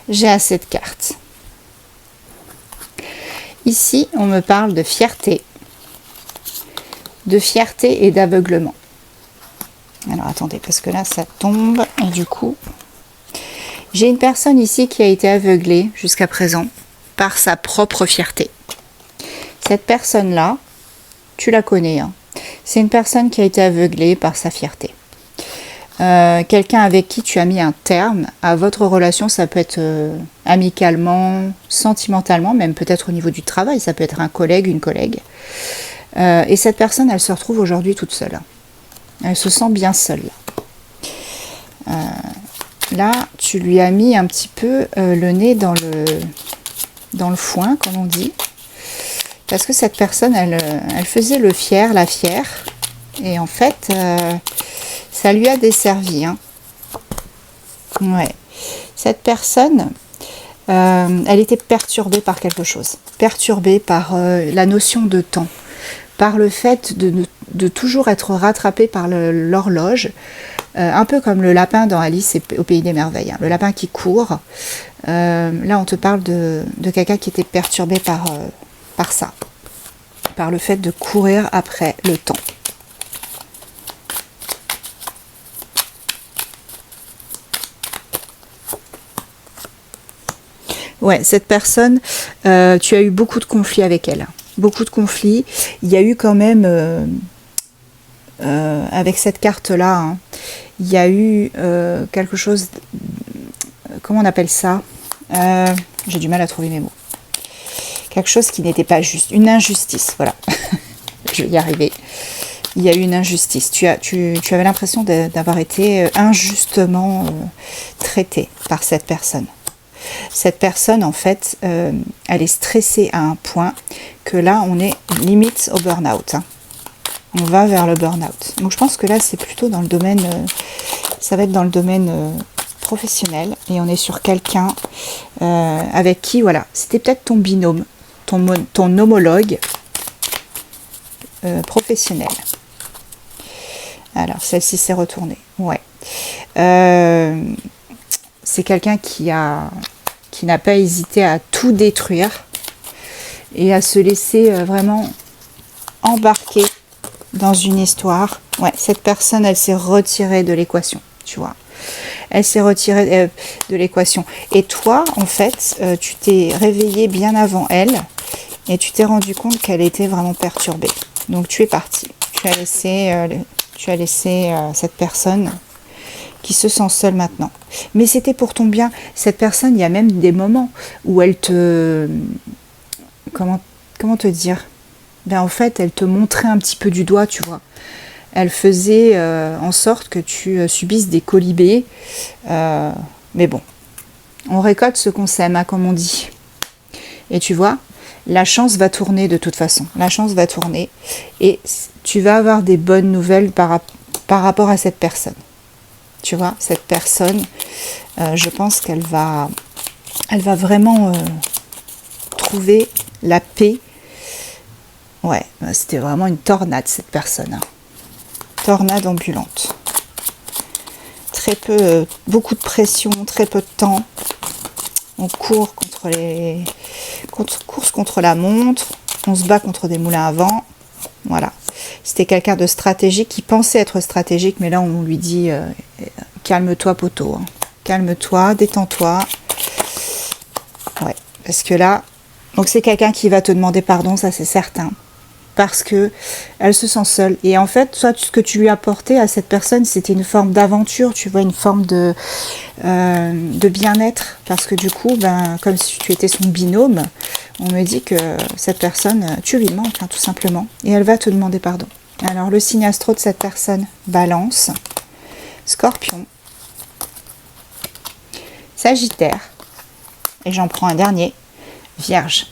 j'ai assez de cartes. Ici, on me parle de fierté et d'aveuglement. Alors attendez, parce que là ça tombe et du coup, j'ai une personne ici qui a été aveuglée jusqu'à présent par sa propre fierté. Cette personne-là, tu la connais, hein. C'est une personne qui a été aveuglée par sa fierté. Quelqu'un avec qui tu as mis un terme à votre relation, ça peut être amicalement, sentimentalement, même peut-être au niveau du travail, ça peut être un collègue, une collègue. Et cette personne, elle se retrouve aujourd'hui toute seule. Elle se sent bien seule. Là, tu lui as mis un petit peu le nez dans le foin, comme on dit. Parce que cette personne, elle faisait le fier, la fière. Et en fait, ça lui a desservi. Hein. Ouais. Cette personne, elle était perturbée par quelque chose. Perturbée par la notion de temps. Par le fait de toujours être rattrapée par l'horloge. Un peu comme le lapin dans Alice au Pays des Merveilles. Hein. Le lapin qui court. Là, on te parle de quelqu'un qui était perturbé par ça. Par le fait de courir après le temps. Ouais, cette personne, tu as eu beaucoup de conflits avec elle. Beaucoup de conflits. Il y a eu quand même, avec cette carte-là, hein, il y a eu quelque chose, comment on appelle ça, j'ai du mal à trouver mes mots. Quelque chose qui n'était pas juste, une injustice, voilà. Je vais y arriver. Il y a eu une injustice. Tu avais l'impression d'avoir été injustement traité par cette personne. Cette personne, en fait, elle est stressée à un point que là, on est limite au burn-out. Hein. On va vers le burn-out. Donc, je pense que là, c'est plutôt dans le domaine... ça va être dans le domaine professionnel. Et on est sur quelqu'un avec qui, voilà, c'était peut-être ton binôme, ton homologue professionnel. Alors, celle-ci s'est retournée. Ouais. C'est quelqu'un qui n'a pas hésité à tout détruire et à se laisser vraiment embarquer dans une histoire. Ouais, cette personne, elle s'est retirée de l'équation, tu vois. Elle s'est retirée de l'équation. Et toi, en fait, tu t'es réveillé bien avant elle et tu t'es rendu compte qu'elle était vraiment perturbée. Donc, tu es parti. Tu as laissé cette personne qui se sent seule maintenant. Mais c'était pour ton bien. Cette personne, il y a même des moments où elle te... Comment te dire ? Ben, en fait, elle te montrait un petit peu du doigt, tu vois. Elle faisait en sorte que tu subisses des colibés. Mais bon, on récolte ce qu'on sème, hein, comme on dit. Et tu vois, la chance va tourner de toute façon. La chance va tourner. Et tu vas avoir des bonnes nouvelles par rapport à cette personne. Tu vois, cette personne, je pense qu'elle va vraiment trouver la paix. Ouais, c'était vraiment une tornade, cette personne. Hein. Tornade ambulante. Très peu, beaucoup de pression, très peu de temps. On court course contre la montre. On se bat contre des moulins à vent. Voilà. C'était quelqu'un de stratégique qui pensait être stratégique, mais là on lui dit calme-toi poteau, hein. Calme-toi, détends-toi. Ouais, parce que là, donc c'est quelqu'un qui va te demander pardon, ça c'est certain, parce que elle se sent seule. Et en fait, toi, ce que tu lui as apporté à cette personne, c'était une forme d'aventure, tu vois, une forme de bien-être, parce que du coup, ben, comme si tu étais son binôme, on me dit que cette personne, tu lui manques, hein, tout simplement, et elle va te demander pardon. Alors, le signe astro de cette personne, Balance, Scorpion, Sagittaire, et j'en prends un dernier, Vierge.